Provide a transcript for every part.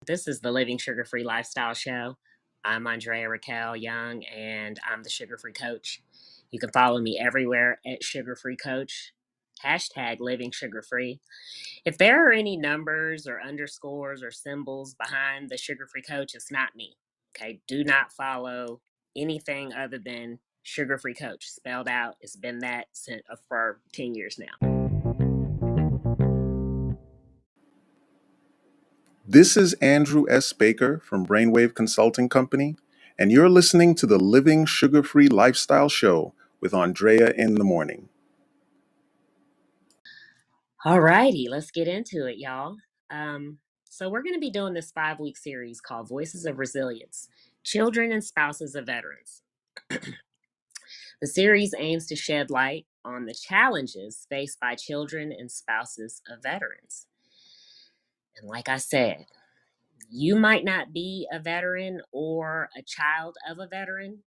This is the Living Sugar Free Lifestyle Show. I'm Andrea Raquel Young, and I'm the Sugar Free Coach. You can follow me everywhere at Sugar Free Coach. Hashtag Living Sugar Free. If there are any numbers or underscores or symbols behind the Sugar Free Coach, it's not me. Okay, do not follow anything other than Sugar Free Coach spelled out. It's been that since for 10 years now. This is Andrew S. Baker from Brainwave Consulting Company, and you're listening to the Living Sugar Free Lifestyle Show with Andrea in the Morning. All righty, let's get into it, y'all. So, we're going to be doing this 5-week series called Voices of Resilience Children and Spouses of Veterans. The series aims to shed light on the challenges faced by children and spouses of veterans. And like I said, you might not be a veteran or a child of a veteran,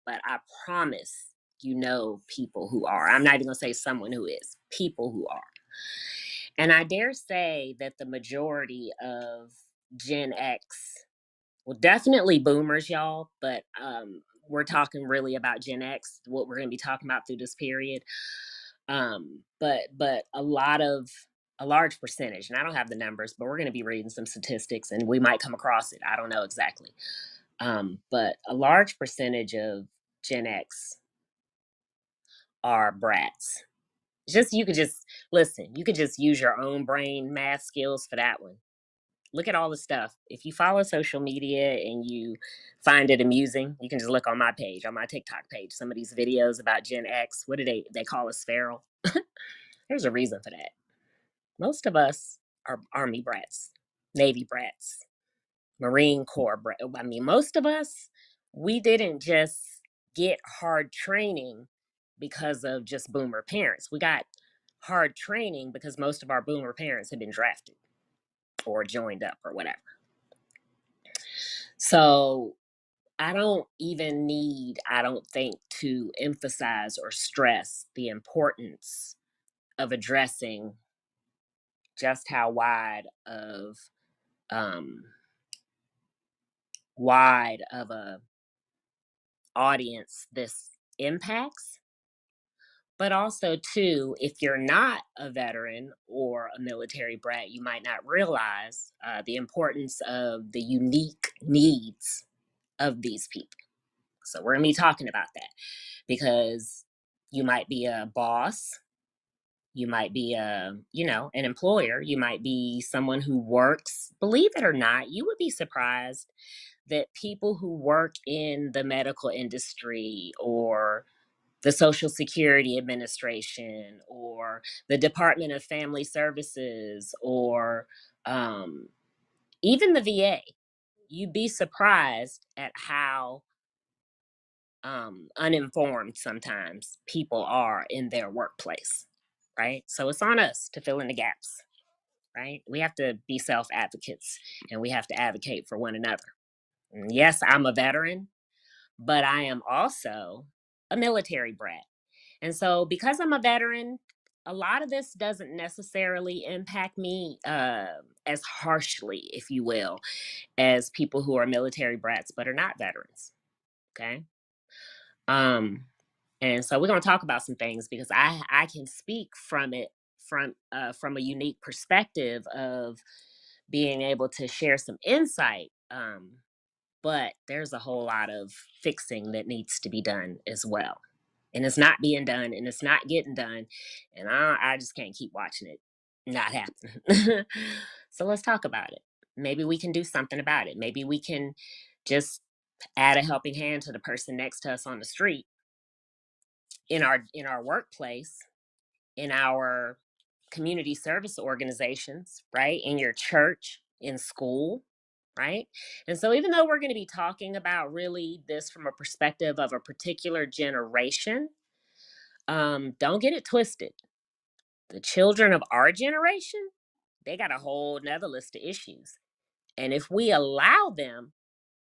but I promise you know people who are. I'm not even going to say someone who is, people who are. And I dare say that the majority of Gen X, well, definitely boomers, y'all, but we're talking really about Gen X, what we're going to be talking about through this period. But a large percentage, and I don't have the numbers, but we're going to be reading some statistics and we might come across it. I don't know exactly. But a large percentage of Gen X are brats. You could just listen, you could just use your own brain math skills for that one. Look at all the stuff. If you follow social media and you find it amusing, you can just look on my page, on my TikTok page, some of these videos about Gen X. What do they call us feral? There's a reason for that. Most of us are Army brats, Navy brats, Marine Corps brats. I mean, most of us, we didn't just get hard training because of just boomer parents. We got hard training because most of our boomer parents had been drafted or joined up or whatever. So I don't even need, I don't think, to emphasize or stress the importance of addressing just how um, wide of a audience this impacts. But also, too, if you're not a veteran or a military brat, you might not realize the importance of the unique needs of these people. So we're going to be talking about that because you might be a boss, you might be an employer, you might be someone who works. Believe it or not, you would be surprised that people who work in the medical industry or the Social Security Administration or the Department of Family Services or even the VA, you'd be surprised at how uninformed sometimes people are in their workplace, right? So it's on us to fill in the gaps, right? We have to be self advocates and we have to advocate for one another. And yes, I'm a veteran, but I am also a military brat. And so because I'm a veteran, a lot of this doesn't necessarily impact me as harshly, if you will, as people who are military brats but are not veterans. Okay. Um, And so we're going to talk about some things because I can speak from it from a unique perspective of being able to share some insight. But there's a whole lot of fixing that needs to be done as well, and it's not being done, and it's not getting done, and I just can't keep watching it not happen. So let's talk about it. Maybe we can do something about it. Maybe we can just add a helping hand to the person next to us on the street in our workplace, in our community service organizations, right? In your church, in school, right? And so even though we're going to be talking about really this from a perspective of a particular generation, don't get it twisted. The children of our generation, they got a whole nother list of issues. And if we allow them,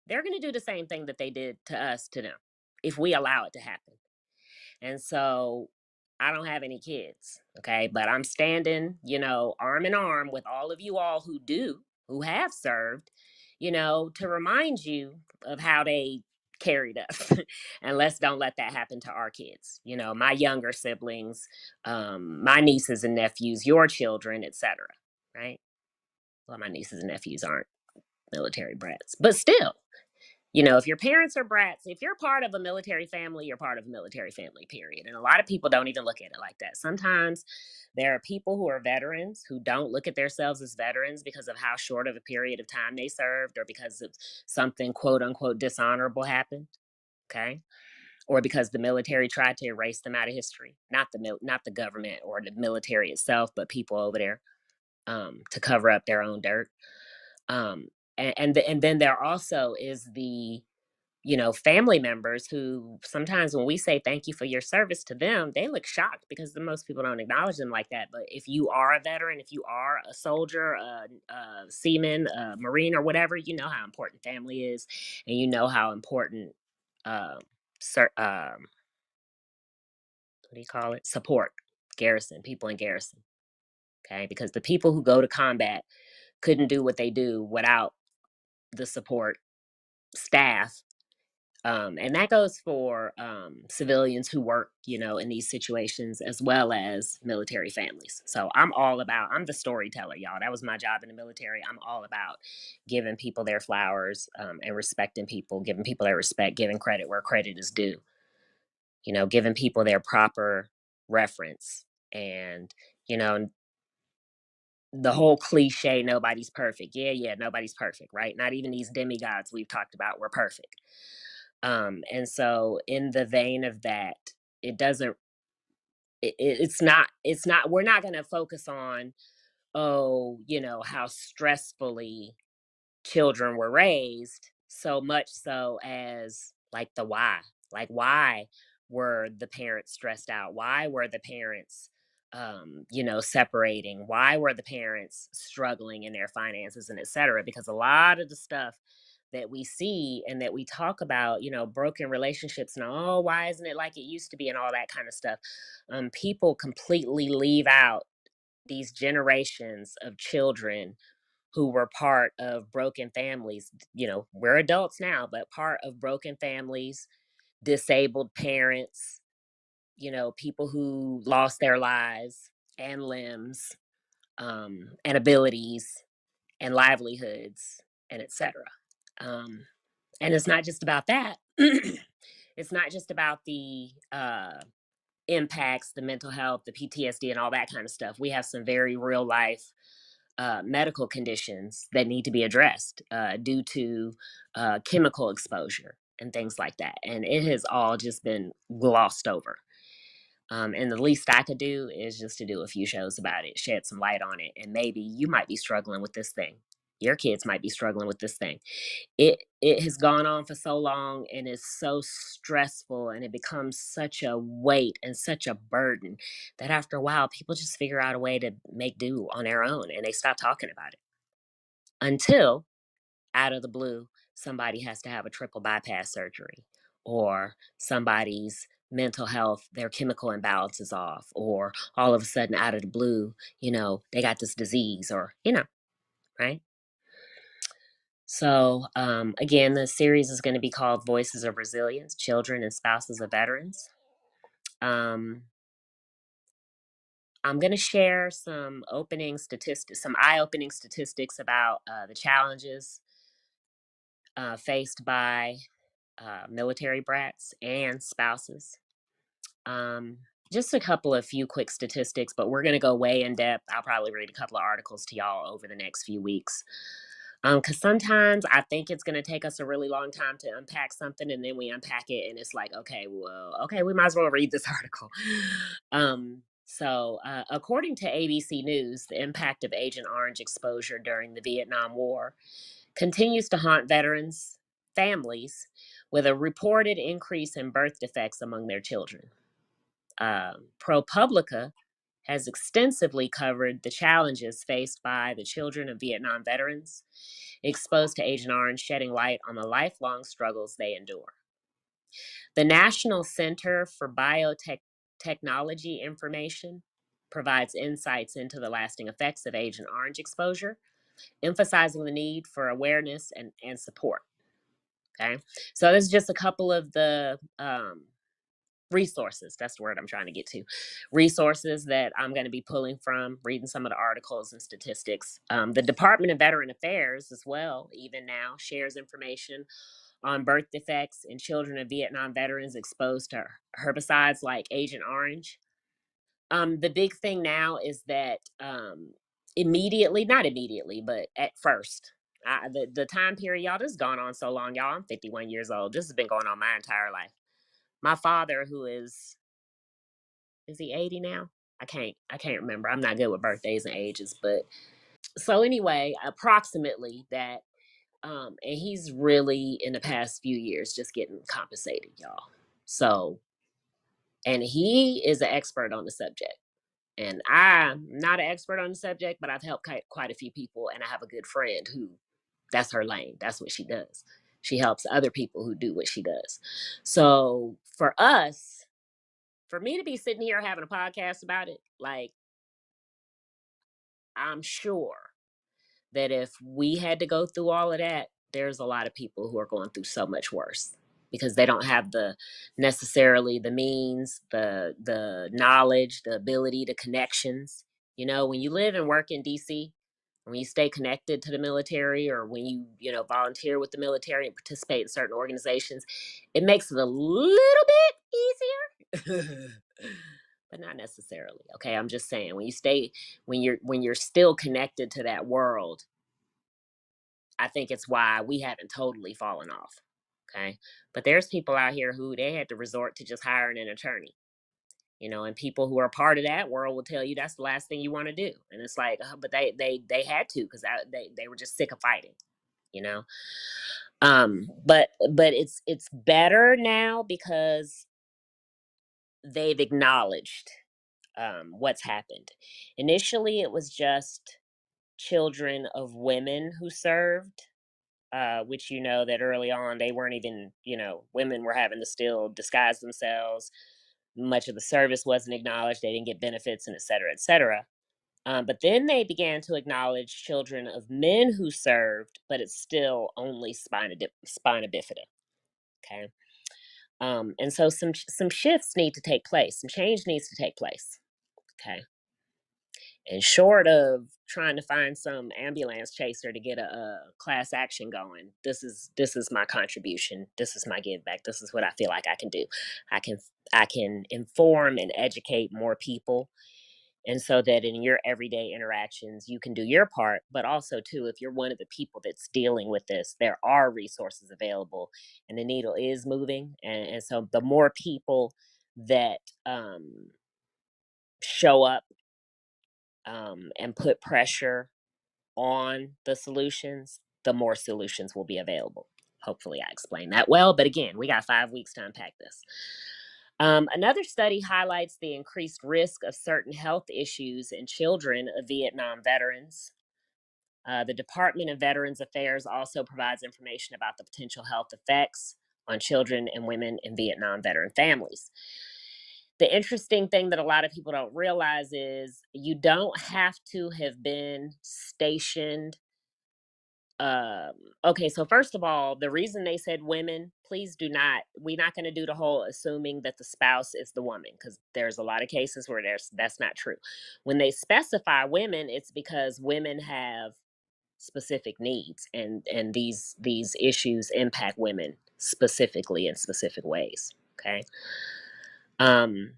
they're going to do the same thing that they did to us to them, if we allow it to happen. And so I don't have any kids, okay? But I'm standing, arm in arm with all of you all who do. who have served, to remind you of how they carried us. And let's don't let that happen to our kids. My younger siblings, my nieces and nephews, your children, etc. Right? Well, my nieces and nephews aren't military brats, but still, if your parents are brats, if you're part of a military family, you're part of a military family, period. And a lot of people don't even look at it like that. Sometimes there are people who are veterans who don't look at themselves as veterans because of how short of a period of time they served, or because of something quote unquote dishonorable happened. Okay. Or because the military tried to erase them out of history. Not the government or the military itself, but people over there, to cover up their own dirt. And then there also is the family members who sometimes when we say thank you for your service to them, they look shocked because most people don't acknowledge them like that. But if you are a veteran, if you are a soldier, a seaman, a Marine, or whatever, you know how important family is, and you know how important, uh, what do you call it? Support, garrison, people in garrison. Okay, because the people who go to combat couldn't do what they do without the support staff. And that goes for civilians who work, in these situations, as well as military families. So I'm the storyteller, y'all. That was my job in the military. I'm all about giving people their flowers, and respecting people, giving people their respect, giving credit where credit is due, giving people their proper reference. And, you know, the whole cliche, nobody's perfect. Yeah, nobody's perfect, right? Not even these demigods we've talked about were perfect. And so in the vein of that, it doesn't, it's not, we're not going to focus on, oh, how stressfully children were raised, so much so as like the why. Like, why were the parents stressed out? Why were the parents, separating? Why were the parents struggling in their finances, and etc.? Because a lot of the stuff that we see and that we talk about, broken relationships and, oh, why isn't it like it used to be, and all that kind of stuff, people completely leave out these generations of children who were part of broken families. We're adults now, but part of broken families, disabled parents, people who lost their lives and limbs, and abilities and livelihoods, and etc. And it's not just about that. It's not just about the impacts, the mental health, the PTSD, and all that kind of stuff. We have some very real life medical conditions that need to be addressed, due to chemical exposure and things like that. And it has all just been glossed over. And the least I could do is just to do a few shows about it, shed some light on it, and maybe you might be struggling with this thing. Your kids might be struggling with this thing. It has gone on for so long, and it's so stressful, and it becomes such a weight and such a burden that after a while people just figure out a way to make do on their own, and they stop talking about it, until out of the blue somebody has to have a triple bypass surgery, or somebody's mental health, their chemical imbalance is off, or all of a sudden out of the blue, they got this disease, or right. So, again, the series is going to be called Voices of Resilience: Children and Spouses of Veterans. Um, I'm going to share some eye-opening statistics about the challenges faced by military brats and spouses. Just a few quick statistics, but we're going to go way in depth. I'll probably read a couple of articles to y'all over the next few weeks. Because sometimes I think it's going to take us a really long time to unpack something, and then we unpack it, and it's like, okay, well, okay, we might as well read this article. So, according to ABC News, the impact of Agent Orange exposure during the Vietnam War continues to haunt veterans' families, with a reported increase in birth defects among their children. ProPublica has extensively covered the challenges faced by the children of Vietnam veterans exposed to Agent Orange, shedding light on the lifelong struggles they endure. The National Center for Biotechnology Information provides insights into the lasting effects of Agent Orange exposure emphasizing the need for awareness and support. Okay. So this is just a couple of the resources. That's the word I'm trying to get to. Resources that I'm going to be pulling from, reading some of the articles and statistics. The Department of Veteran Affairs, as well, even now, shares information on birth defects in children of Vietnam veterans exposed to herbicides like Agent Orange. The big thing now is that immediately, not immediately, but at first, the time period, y'all, this has gone on so long, y'all. I'm 51 years old. This has been going on my entire life. My father, who is he 80 now? I can't remember. I'm not good with birthdays and ages, but so anyway, approximately that. And he's really in the past few years just getting compensated, y'all. So, and he is an expert on the subject. And I'm not an expert on the subject, but I've helped quite a few people. And I have a good friend who that's her lane. That's what she does. She helps other people who do what she does. So for us, for me to be sitting here having a podcast about it, like, I'm sure that if we had to go through all of that, there's a lot of people who are going through so much worse because they don't have the necessarily the means, the knowledge, the ability, the connections. You know, when you live and work in DC, when you stay connected to the military or when you volunteer with the military and participate in certain organizations, it makes it a little bit easier. But not necessarily. Okay, I'm just saying when you're still connected to that world, I think it's why we haven't totally fallen off. Okay. But there's people out here who they had to resort to just hiring an attorney, and people who are part of that world will tell you that's the last thing you want to do. And it's like, but they had to because they were just sick of fighting, you know. But it's better now because they've acknowledged what's happened. Initially, it was just children of women who served, which that early on they weren't even, women were having to still disguise themselves. Much of the service wasn't acknowledged. They didn't get benefits and et cetera, et cetera. But then they began to acknowledge children of men who served, but it's still only spina bifida. Okay. And so some shifts need to take place. Some change needs to take place. Okay. And short of trying to find some ambulance chaser to get a class action going, this is my contribution. This is my give back. This is what I feel like I can do. I can I can inform and educate more people, and so that in your everyday interactions you can do your part. But also too, if you're one of the people that's dealing with this, there are resources available, and the needle is moving. And so the more people that show up and put pressure on the solutions, the more solutions will be available. Hopefully, I explained that well. But again, we got 5 weeks to unpack this. Another study highlights the increased risk of certain health issues in children of Vietnam veterans. The Department of Veterans Affairs also provides information about the potential health effects on children and women in Vietnam veteran families. The interesting thing that a lot of people don't realize is you don't have to have been stationed. um okay, so first of all, the reason they said women, please do not, we're not going to do the whole assuming that the spouse is the woman, because there's a lot of cases where that's not true. When they specify women, it's because women have specific needs, and these issues impact women specifically in specific ways. Okay. um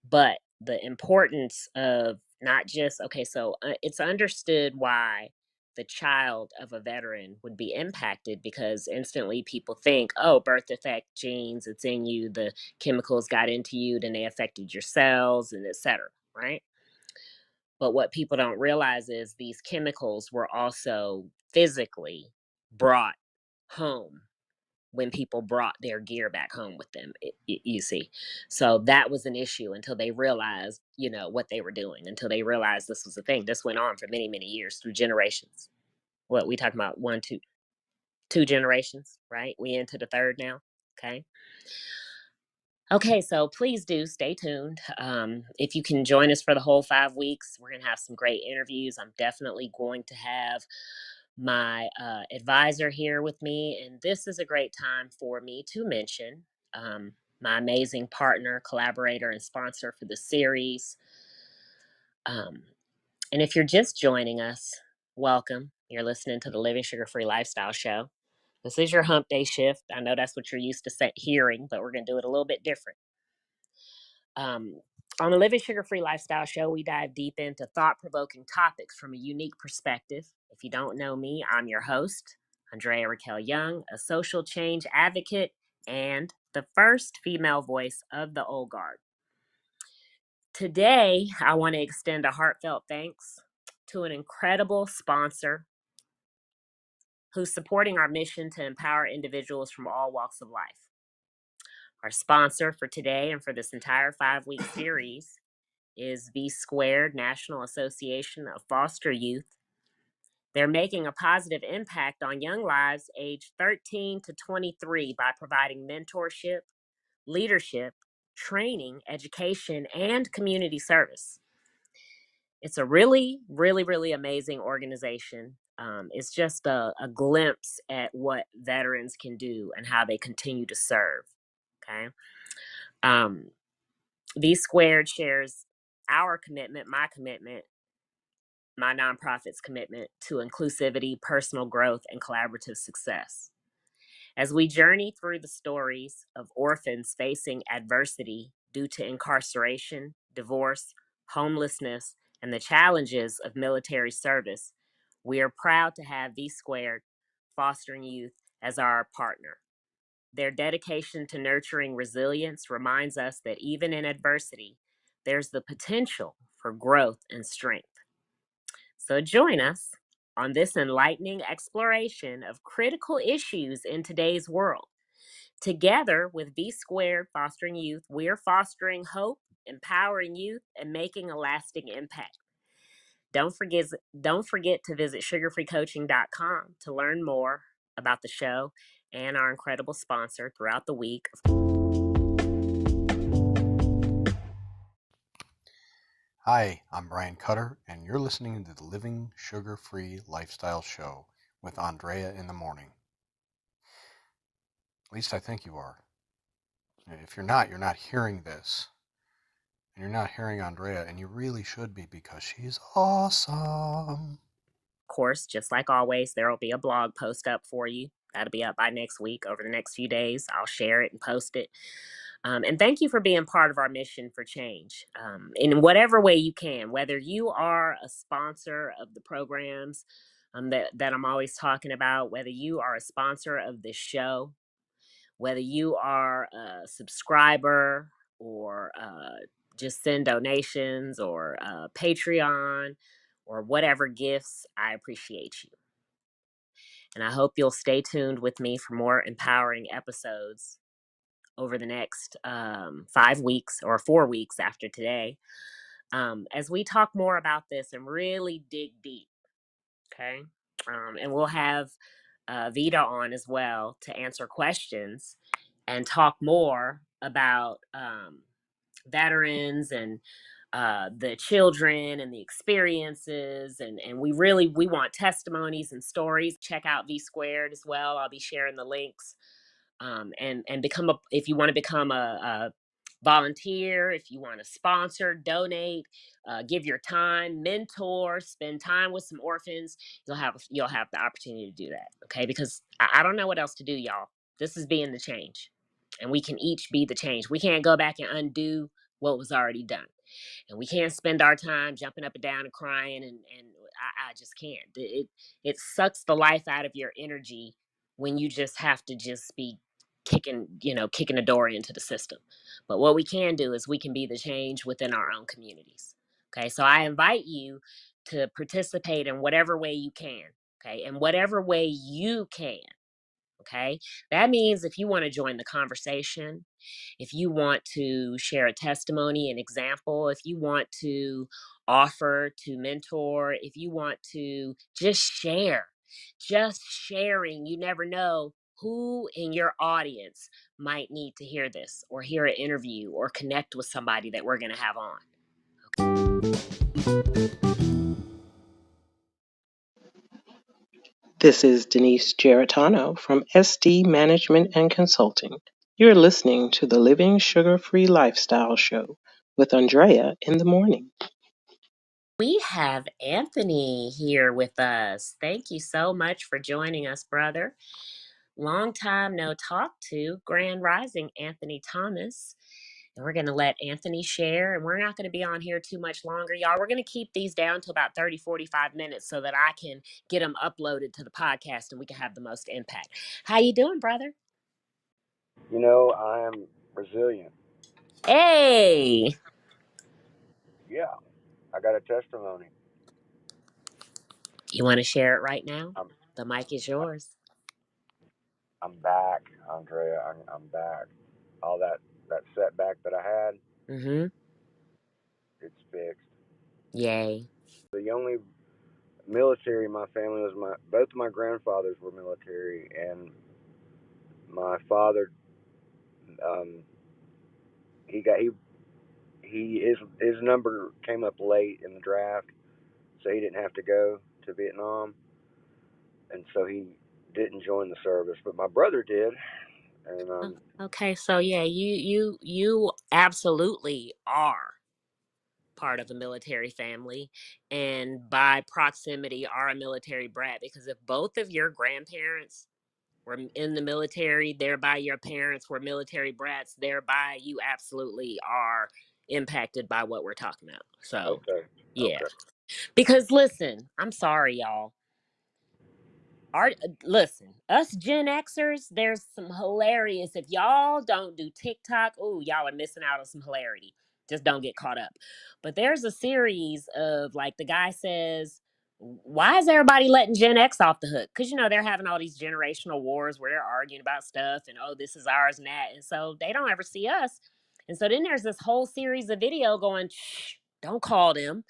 but the importance of not just, okay, so it's understood why the child of a veteran would be impacted, because instantly people think, oh, birth defect genes, it's in you, the chemicals got into you, then they affected your cells and etc., right? But what people don't realize is these chemicals were also physically brought home when people brought their gear back home with them, you see. So that was an issue until they realized, what they were doing, until they realized this was a thing. This went on for many, many years through generations. What we talking about? One, two generations, right? We into the third now. Okay. Okay, so please do stay tuned. If you can join us for the whole 5 weeks, we're going to have some great interviews. I'm definitely going to have my advisor here with me, and this is a great time for me to mention my amazing partner, collaborator, and sponsor for the series. Um, and if you're just joining us, welcome. You're listening to the Living Sugar Free Lifestyle Show. This is your hump day shift. I know that's what you're used to hearing, but we're going to do it a little bit different. Um, on the Living Sugar Free Lifestyle Show, we dive deep into thought provoking topics from a unique perspective. If you don't know me, I'm your host, Andrea Raquel Young, a social change advocate and the first female voice of the Old Guard. Today, I want to extend a heartfelt thanks to an incredible sponsor who's supporting our mission to empower individuals from all walks of life. Our sponsor for today and for this entire 5 week series is V Squared National Association of Foster Youth. They're making a positive impact on young lives aged 13 to 23 by providing mentorship, leadership, training, education, and community service. It's a really, really, really amazing organization. It's just a glimpse at what veterans can do and how they continue to serve. Okay. Um, V Squared shares our commitment, my nonprofit's commitment to inclusivity, personal growth, and collaborative success. As we journey through the stories of orphans facing adversity due to incarceration, divorce, homelessness, and the challenges of military service, we are proud to have V Squared Fostering Youth as our partner. Their dedication to nurturing resilience reminds us that even in adversity, there's the potential for growth and strength. So join us on this enlightening exploration of critical issues in today's world. Together with V Squared Fostering Youth, we're fostering hope, empowering youth, and making a lasting impact. Don't forget, don't forget to visit sugarfreecoaching.com to learn more about the show and our incredible sponsor throughout the week. Hi, I'm Brian Cutter, and you're listening to the Living Sugar Free Lifestyle Show with Andrea in the morning. At least I think you are. If you're not hearing this. And you're not hearing Andrea, and you really should be because she's awesome. Of course, just like always, there will be a blog post up for you. That'll be up by next week. Over the next few days, I'll share it and post it. And thank you for being part of our mission for change in whatever way you can, whether you are a sponsor of the programs that I'm always talking about, whether you are a sponsor of this show, whether you are a subscriber or just send donations or Patreon or whatever gifts, I appreciate you. And I hope you'll stay tuned with me for more empowering episodes over the next 5 weeks or 4 weeks after today, as we talk more about this and really dig deep. Okay. And we'll have Vita on as well to answer questions and talk more about veterans and the children and the experiences, and we want testimonies and stories. Check out V Squared as well. I'll be sharing the links, and become a if you want to become a volunteer, if you want to sponsor, donate, give your time, mentor, spend time with some orphans. You'll have the opportunity to do that. Okay, because I don't know what else to do, y'all. This is being the change, and we can each be the change. We can't go back and undo what was already done, and we can't spend our time jumping up and down and crying, and I just can't. It sucks the life out of your energy when you just have to just be kicking a door into the system. But what we can do is we can be the change within our own communities. Okay, so I invite you to participate in whatever way you can. Okay, in whatever way you can. Okay, that means if you want to join the conversation, if you want to share a testimony, an example, if you want to offer to mentor, if you want to just sharing, you never know who in your audience might need to hear this or hear an interview or connect with somebody that we're going to have on. This is Denise Geritano from SD Management and Consulting. You're listening to the Living Sugar Free Lifestyle Show with Andrea in the morning. We have Anthony here with us. Thank you so much for joining us, brother. Long time no talk to. Grand Rising, Anthony Thomas. And we're going to let Anthony share, and we're not going to be on here too much longer, y'all. We're going to keep these down to about 30, 45 minutes so that I can get them uploaded to the podcast and we can have the most impact. How you doing, brother? You know, I am resilient. Hey! Yeah, I got a testimony. You want to share it right now? I'm The mic is yours. I'm back, Andrea. I'm back. All that setback that I had, Mm-hmm. it's fixed. Yay. The only military in my family was both my grandfathers were military, and my father, um, his number came up late in the draft, so he didn't have to go to Vietnam, and so he didn't join the service. But my brother did, and Okay, so yeah, you absolutely are part of a military family, and by proximity are a military brat, because if both of your grandparents were in the military, thereby your parents were military brats, thereby you absolutely are impacted by what we're talking about. So okay, yeah. okay. Because listen, I'm sorry, y'all. Listen, us Gen Xers, there's some hilarious. If y'all don't do TikTok, oh, y'all are missing out on some hilarity. Just don't get caught up. But there's a series of, like, the guy says, why is everybody letting Gen X off the hook? Because, they're having all these generational wars where they're arguing about stuff and, oh, this is ours and that. And so they don't ever see us. And so then there's this whole series of video going, shh, don't call them.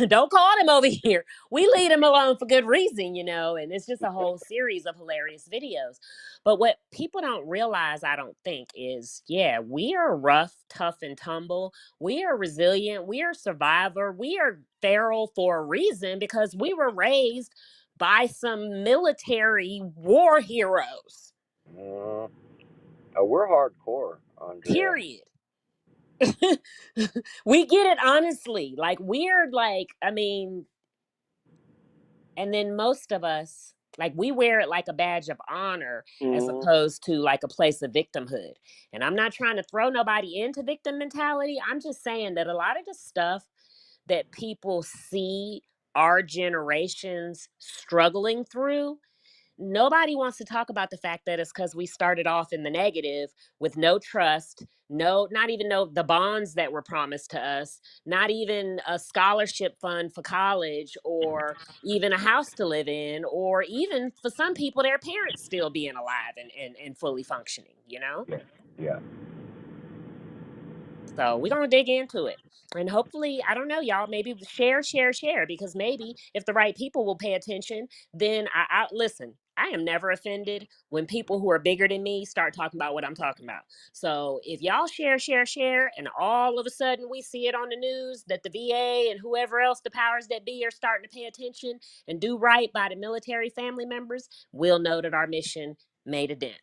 Don't call them over here. We leave them alone for good reason, and it's just a whole series of hilarious videos. But what people don't realize, I don't think, is yeah, we are rough, tough, and tumble. We are resilient. We are survivor. We are feral for a reason because we were raised by some military war heroes. Oh, we're hardcore, Andrea. Period. We get it, honestly. Like, we're like, and then most of us, like, we wear it like a badge of honor as opposed to like a place of victimhood. And I'm not trying to throw nobody into victim mentality. I'm just saying that a lot of the stuff that people see our generations struggling through, nobody wants to talk about the fact that it's because we started off in the negative with no trust, not even know the bonds that were promised to us, not even a scholarship fund for college, or even a house to live in, or even for some people, their parents still being alive and fully functioning. Yeah. So we're going to dig into it. And hopefully, I don't know, y'all, maybe share, because maybe if the right people will pay attention, then I listen. I am never offended when people who are bigger than me start talking about what I'm talking about. So if y'all share, and all of a sudden we see it on the news that the VA and whoever else the powers that be are starting to pay attention and do right by the military family members, we'll know that our mission made a dent.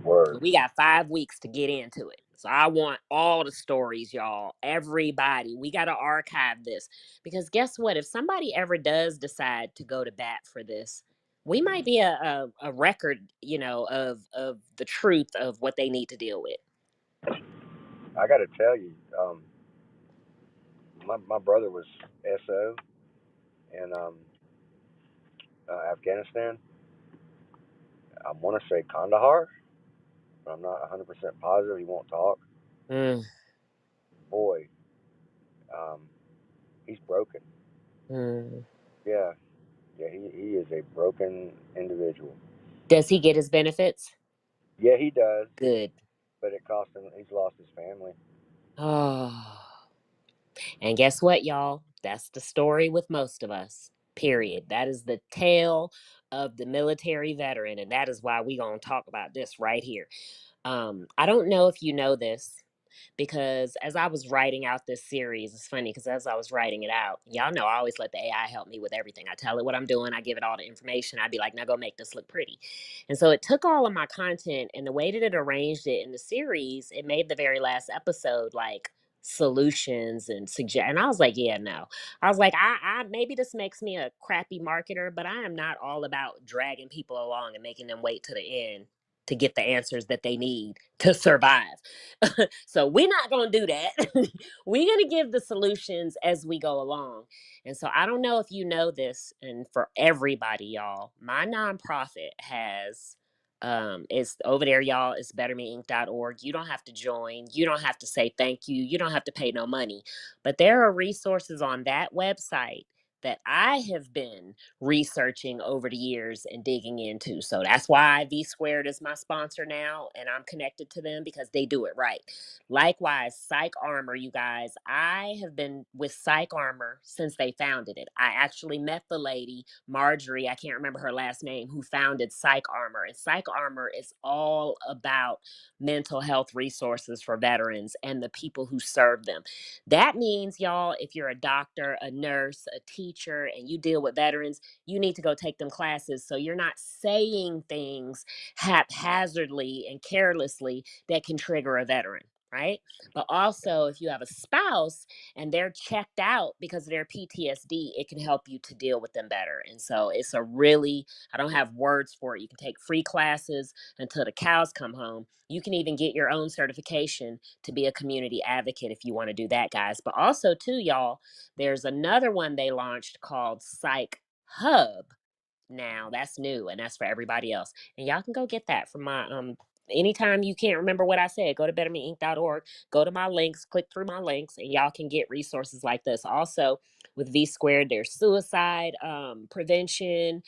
Word. We got 5 weeks to get into it. So I want all the stories, y'all. Everybody. We got to archive this. Because guess what? If somebody ever does decide to go to bat for this, we might be a record, of the truth of what they need to deal with. I got to tell you, my brother was SO in Afghanistan. I want to say Kandahar, but I'm not 100% positive. He won't talk. Mm, Boy, he's broken. mm. Yeah, he is a broken individual. Does he get his benefits? Yeah, he does, Good. but it cost him. He's lost his family. Oh. And guess what, y'all? That's the story with most of us. period. That is the tale of the military veteran, and that is why we gonna talk about this right here. I don't know if you know this, because as I was writing out this series, it's funny because as I was writing it out, y'all know I always let the AI help me with everything. I tell it what I'm doing, I give it all the information. I'd be like, now go make this look pretty. And so it took all of my content and the way that it arranged it in the series, it made the very last episode like solutions and suggest, and I was like, yeah, no. I was like, I maybe this makes me a crappy marketer, but I am not all about dragging people along and making them wait to the end to get the answers that they need to survive. So we're not going to do that. We're going to give the solutions as we go along. And so I don't know if you know this, and for everybody, y'all, my nonprofit has it's over there, y'all. It's bettermeinc.org. You don't have to join. You don't have to say thank you. You don't have to pay no money. But there are resources on that website that I have been researching over the years and digging into. So that's why V Squared is my sponsor now, and I'm connected to them because they do it right. Likewise, Psych Armor, you guys, I have been with Psych Armor since they founded it. I actually met the lady, Marjorie, I can't remember her last name, who founded Psych Armor. And Psych Armor is all about mental health resources for veterans and the people who serve them. That means, y'all, if you're a doctor, a nurse, a teacher, and you deal with veterans, you need to go take them classes so you're not saying things haphazardly and carelessly that can trigger a veteran. Right. But also, if you have a spouse and they're checked out because of their PTSD, it can help you to deal with them better. And so it's a really, I don't have words for it. You can take free classes until the cows come home. You can even get your own certification to be a community advocate if you want to do that, guys. But also, too, y'all, there's another one they launched called Psych Hub. Now that's new and that's for everybody else. And y'all can go get that from my anytime you can't remember what I said, go to bettermeinc.org, go to my links, click through my links, and y'all can get resources like this. Also, with V Squared, there's suicide prevention,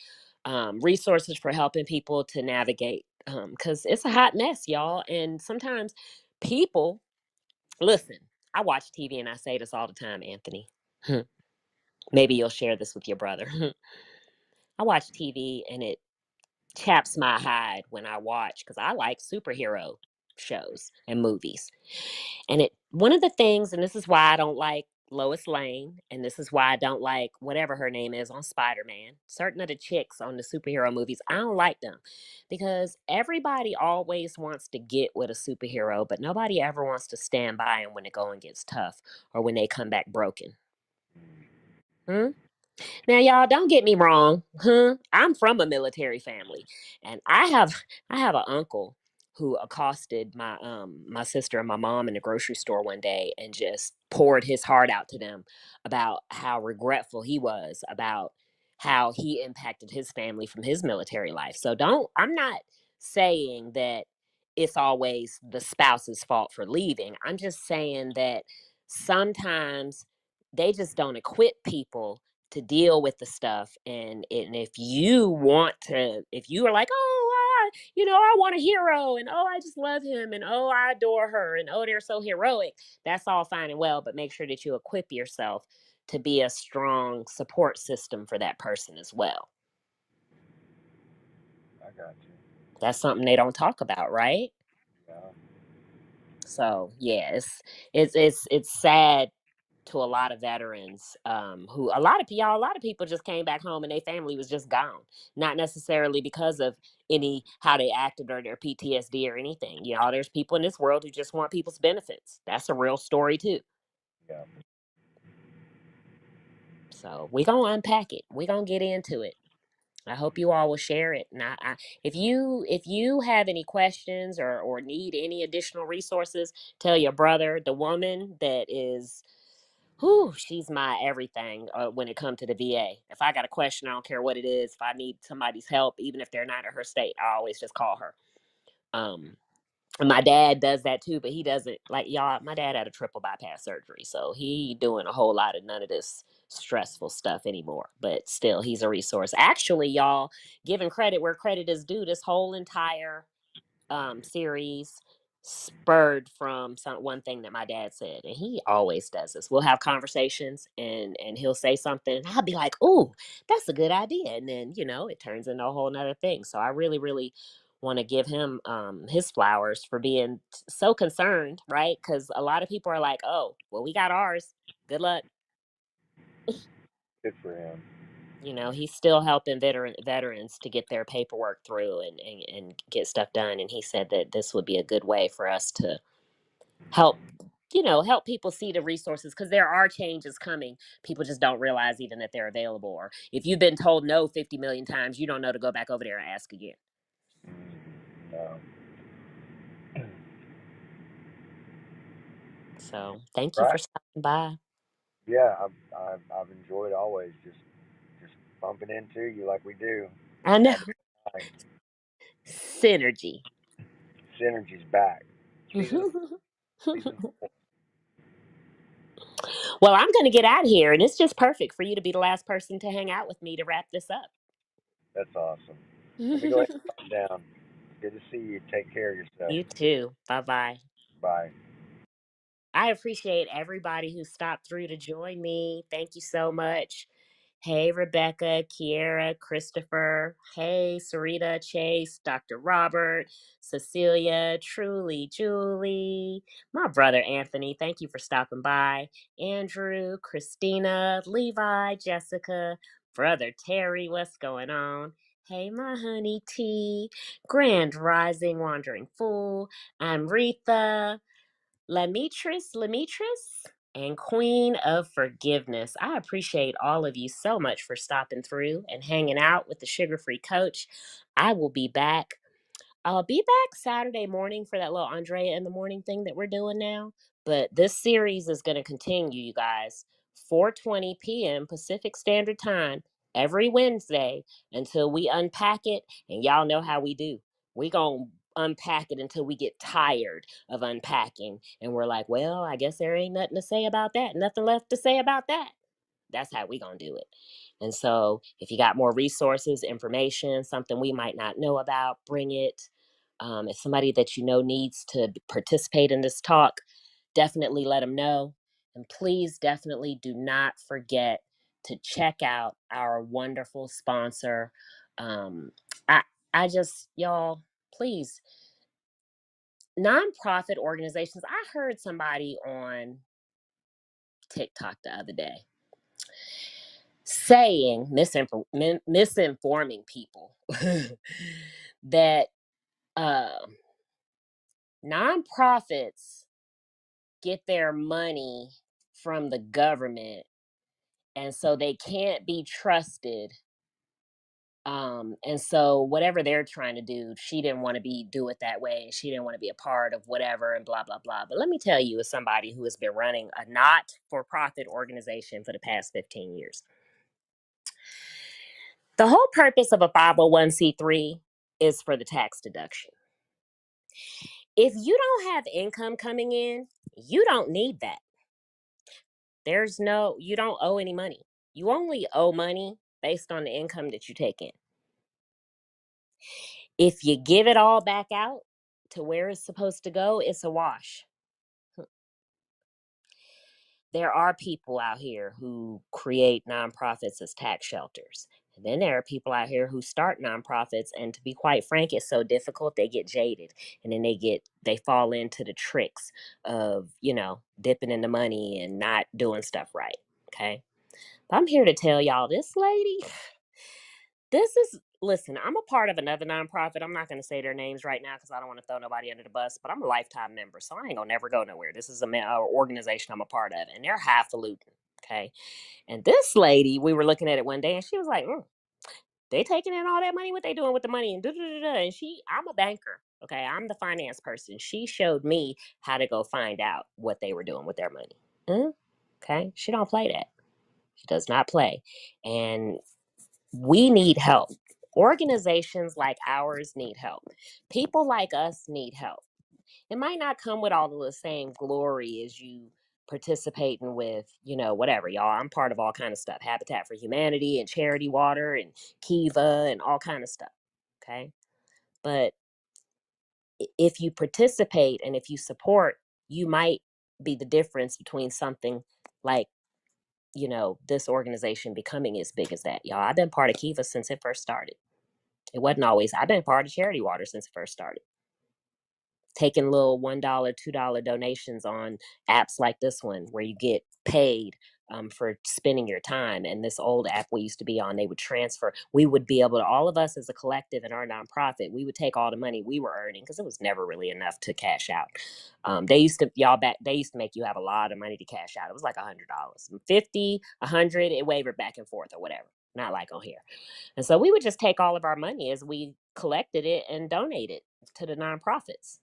resources for helping people to navigate. Because it's a hot mess, y'all. And sometimes people listen, I watch TV and I say this all the time, Anthony. Maybe you'll share this with your brother. I watch TV and it chaps my hide when I watch, because I like superhero shows and movies. And it one of the things, and this is why I don't like Lois Lane, and this is why I don't like whatever her name is on Spider-Man. Certain of the chicks on the superhero movies, I don't like them because everybody always wants to get with a superhero, but nobody ever wants to stand by them when the going gets tough or when they come back broken. Hmm? Now, y'all, don't get me wrong. I'm from a military family, and I have an uncle who accosted my sister and my mom in the grocery store one day and just poured his heart out to them about how regretful he was about how he impacted his family from his military life. So I'm not saying that it's always the spouse's fault for leaving. I'm just saying that sometimes they just don't equip people to deal with the stuff. And if you want to, if you are like, oh, I want a hero, and oh, I just love him, and oh, I adore her, and oh, they're so heroic, that's all fine and well, but make sure that you equip yourself to be a strong support system for that person as well. I got you. That's something they don't talk about, right? Yeah. So yeah, it's sad to a lot of veterans, who a lot of people just came back home and their family was just gone, not necessarily because of any how they acted or their PTSD or anything. There's people in this world who just want people's benefits. That's a real story too. Yeah. So we're gonna unpack it, we're gonna get into it. I hope you all will share it. And if you have any questions or need any additional resources, tell your brother. The woman that is, she's my everything when it comes to the VA. If I got a question, I don't care what it is. If I need somebody's help, even if they're not in her state, I always just call her. And my dad does that too, but he doesn't, like, y'all, my dad had a triple bypass surgery, so he doing a whole lot of none of this stressful stuff anymore. But still, he's a resource. Actually, y'all, giving credit where credit is due, this whole entire series spurred from one thing that my dad said, and he always does this. We'll have conversations, and he'll say something, and I'll be like, "Oh, that's a good idea," and then it turns into a whole nother thing. So I really, really want to give him his flowers for being so concerned, right? Because a lot of people are like, "Oh, well, we got ours. Good luck." Good for him. He's still helping veterans to get their paperwork through and get stuff done. And he said that this would be a good way for us to help help people see the resources, because there are changes coming. People just don't realize even that they're available, or if you've been told no 50 million times, you don't know to go back over there and ask again. No. So thank you for Right. stopping by. Yeah, I've enjoyed always just bumping into you like we do. I know. Had to find Synergy. Synergy's back. Season Well, I'm going to get out of here, and it's just perfect for you to be the last person to hang out with me to wrap this up. That's awesome. Let me go ahead and calm down. Good to see you. Take care of yourself. You too. Bye bye. Bye. I appreciate everybody who stopped through to join me. Thank you so much. Hey, Rebecca, Kiera, Christopher. Hey, Sarita, Chase, Dr. Robert, Cecilia, Truly, Julie, my brother Anthony. Thank you for stopping by. Andrew, Christina, Levi, Jessica, brother Terry. What's going on? Hey, my honey T, Grand Rising Wandering Fool. I'm Retha. Lemetris, and Queen of Forgiveness. I appreciate all of you so much for stopping through and hanging out with the Sugar Free Coach. I will be back. I'll be back Saturday morning for that little Andrea in the morning thing that we're doing now. But this series is going to continue, you guys. 4:20 p.m. Pacific Standard Time every Wednesday until we unpack it. And y'all know how we do. We going to unpack it until we get tired of unpacking. And we're like, well, I guess there ain't nothing to say about that. Nothing left to say about that. That's how we gonna do it. And so if you got more resources, information, something we might not know about, bring it. If somebody that you know needs to participate in this talk, definitely let them know. And please definitely do not forget to check out our wonderful sponsor. um, I, I just, y'all, please, nonprofit organizations. I heard somebody on TikTok the other day saying, misinforming people that uh, nonprofits get their money from the government, and so they can't be trusted. And so whatever they're trying to do, she didn't want to do it that way. She didn't want to be a part of whatever and blah blah blah. But let me tell you, as somebody who has been running a not-for-profit organization for the past 15 years, the whole purpose of a 501c3 is for the tax deduction. If you don't have income coming in, you don't need that. You don't owe any money. You only owe money based on the income that you take in. If you give it all back out to where it's supposed to go, it's a wash. There are people out here who create nonprofits as tax shelters. And then there are people out here who start nonprofits, and to be quite frank, it's so difficult they get jaded, and then they fall into the tricks of, dipping in the money and not doing stuff right. Okay. But I'm here to tell y'all, this lady, listen, I'm a part of another nonprofit. I'm not going to say their names right now because I don't want to throw nobody under the bus, but I'm a lifetime member, so I ain't going to never go nowhere. This is a organization I'm a part of, and they're highfalutin, okay? And this lady, we were looking at it one day, and she was like, they taking in all that money? What they doing with the money? And da-da-da-da. And I'm a banker, okay? I'm the finance person. She showed me how to go find out what they were doing with their money. Okay? She don't play that. She does not play. And we need help. Organizations like ours need help. People like us need help. It might not come with all of the same glory as you participating with, whatever, y'all. I'm part of all kind of stuff. Habitat for Humanity and Charity Water and Kiva and all kind of stuff. Okay. But if you participate and if you support, you might be the difference between something like, this organization becoming as big as that. Y'all, I've been part of Kiva since it first started. It wasn't always. I've been part of Charity Water since it first started. Taking little $1, $2 donations on apps like this one where you get paid for spending your time. And this old app we used to be on, they would transfer. We would be able to, all of us as a collective in our nonprofit, we would take all the money we were earning because it was never really enough to cash out. They used to make you have a lot of money to cash out. It was like $100, 50, 100. It wavered back and forth or whatever. Not like on here. And so we would just take all of our money as we collected it and donate it to the nonprofits.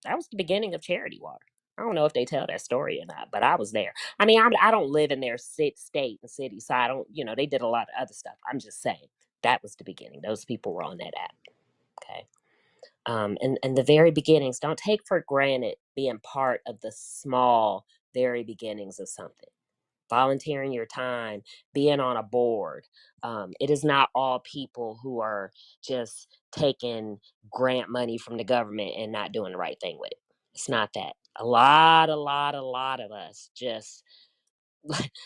That was the beginning of Charity Water. I don't know if they tell that story or not, but I was there. I mean, I don't live in their state and city, so I don't, they did a lot of other stuff. I'm just saying that was the beginning. Those people were on that app. Okay. And the very beginnings, don't take for granted being part of the small, very beginnings of something. Volunteering your time, being on a board. It is not all people who are just taking grant money from the government and not doing the right thing with it. It's not that. A lot of us just,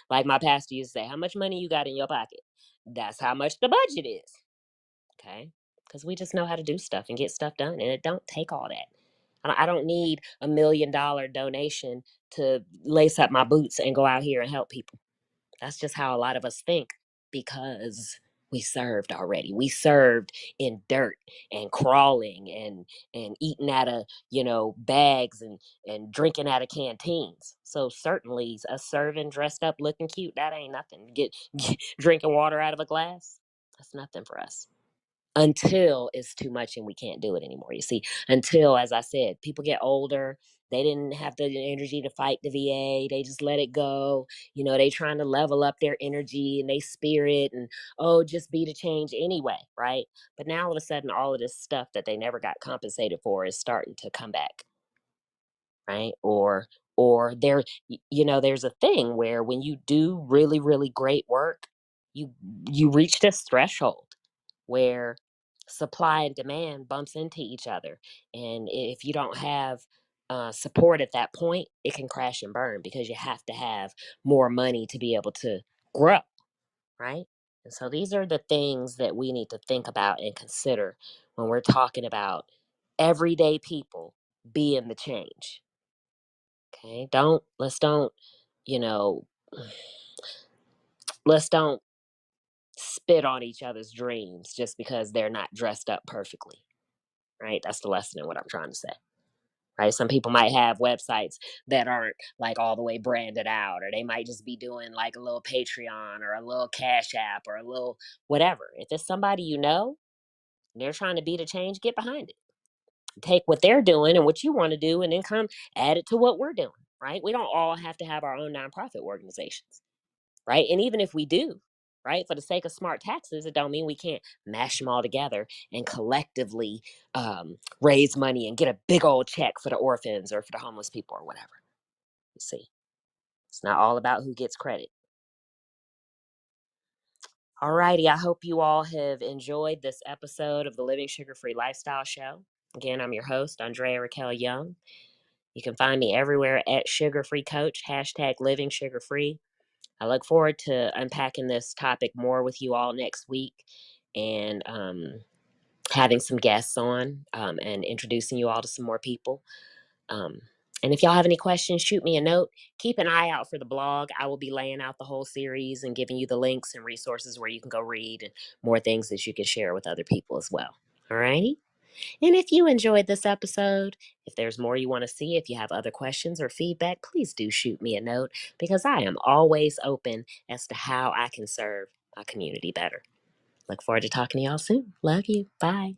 like my pastor used to say, how much money you got in your pocket? That's how much the budget is. Okay? Because we just know how to do stuff and get stuff done, and it don't take all that. I don't need $1 million donation to lace up my boots and go out here and help people. That's just how a lot of us think because we served already. We served in dirt and crawling and eating out of, bags and drinking out of canteens. So certainly us serving dressed up looking cute, that ain't nothing. Get drinking water out of a glass, that's nothing for us. Until it's too much and we can't do it anymore. You see, until, as I said, people get older, they didn't have the energy to fight the VA. They just let it go. They trying to level up their energy and they spirit and, just be the change anyway, right? But now all of a sudden, all of this stuff that they never got compensated for is starting to come back, right? Or there's a thing where when you do really, really great work, you reach this threshold where supply and demand bumps into each other. And if you don't have support at that point, it can crash and burn because you have to have more money to be able to grow, right? And so these are the things that we need to think about and consider when we're talking about everyday people being the change. Okay, let's don't, you know, let's don't spit on each other's dreams just because they're not dressed up perfectly, right? That's the lesson in what I'm trying to say, right? Some people might have websites that aren't like all the way branded out, or they might just be doing like a little Patreon or a little Cash App or a little whatever. If it's somebody and they're trying to be the change, get behind it. Take what they're doing and what you want to do and then come add it to what we're doing, right? We don't all have to have our own nonprofit organizations, right? And even if we do, right, for the sake of smart taxes, it don't mean we can't mash them all together and collectively raise money and get a big old check for the orphans or for the homeless people or whatever. You see, it's not all about who gets credit. All righty, I hope you all have enjoyed this episode of the Living Sugar-Free Lifestyle Show. Again, I'm your host, Andrea Raquel Young. You can find me everywhere at Sugar Free Coach, #Living Sugar Free. I look forward to unpacking this topic more with you all next week and having some guests on and introducing you all to some more people. And if y'all have any questions, shoot me a note. Keep an eye out for the blog. I will be laying out the whole series and giving you the links and resources where you can go read and more things that you can share with other people as well. All righty? And if you enjoyed this episode, if there's more you want to see, if you have other questions or feedback, please do shoot me a note because I am always open as to how I can serve my community better. Look forward to talking to y'all soon. Love you. Bye.